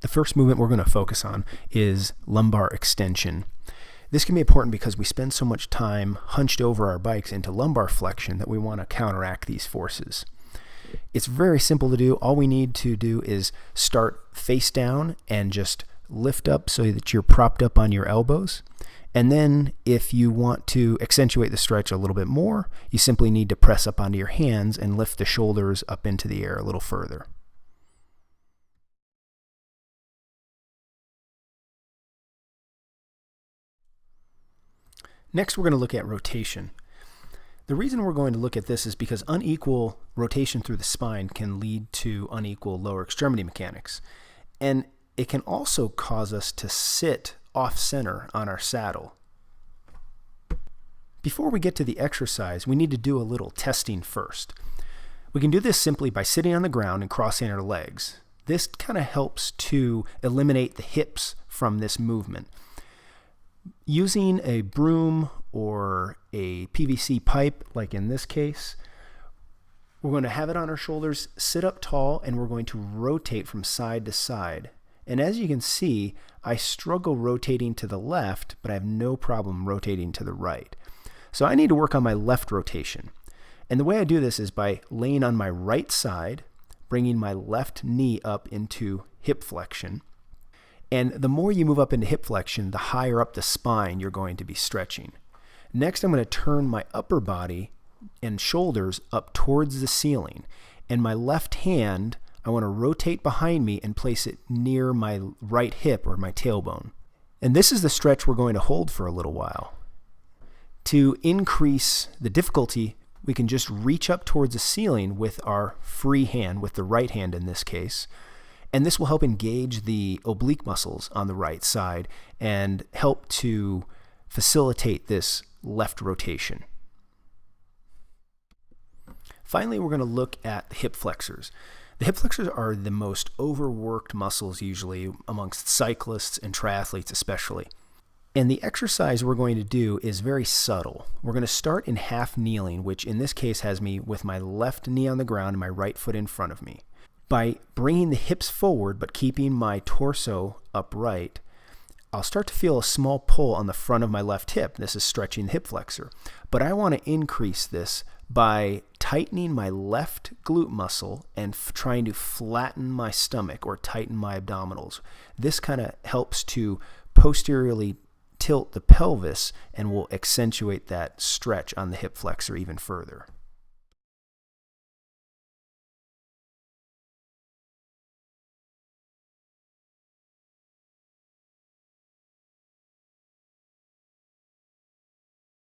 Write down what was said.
The first movement we're going to focus on is lumbar extension. This can be important because we spend so much time hunched over our bikes into lumbar flexion that we want to counteract these forces. It's very simple to do. All we need to do is start face down and just lift up so that you're propped up on your elbows. And then if you want to accentuate the stretch a little bit more, you simply need to press up onto your hands and lift the shoulders up into the air a little further. Next, we're going to look at rotation. The reason we're going to look at this is because unequal rotation through the spine can lead to unequal lower extremity mechanics. And it can also cause us to sit off-center on our saddle. Before we get to the exercise, we need to do a little testing first. We can do this simply by sitting on the ground and crossing our legs. This kind of helps to eliminate the hips from this movement. Using a broom or a PVC pipe, like in this case, we're going to have it on our shoulders, sit up tall, and we're going to rotate from side to side. And as you can see, I struggle rotating to the left, but I have no problem rotating to the right. So I need to work on my left rotation. And the way I do this is by laying on my right side, bringing my left knee up into hip flexion. And the more you move up into hip flexion, the higher up the spine you're going to be stretching. Next, I'm going to turn my upper body and shoulders up towards the ceiling. And my left hand, I want to rotate behind me and place it near my right hip or my tailbone. And this is the stretch we're going to hold for a little while. To increase the difficulty, we can just reach up towards the ceiling with our free hand, with the right hand in this case. And this will help engage the oblique muscles on the right side and help to facilitate this left rotation. Finally, we're going to look at the hip flexors. The hip flexors are the most overworked muscles usually amongst cyclists and triathletes especially. And the exercise we're going to do is very subtle. We're going to start in half kneeling, which in this case has me with my left knee on the ground and my right foot in front of me. By bringing the hips forward but keeping my torso upright, I'll start to feel a small pull on the front of my left hip. This is stretching the hip flexor. But I want to increase this by tightening my left glute muscle and trying to flatten my stomach or tighten my abdominals. This kind of helps to posteriorly tilt the pelvis and will accentuate that stretch on the hip flexor even further.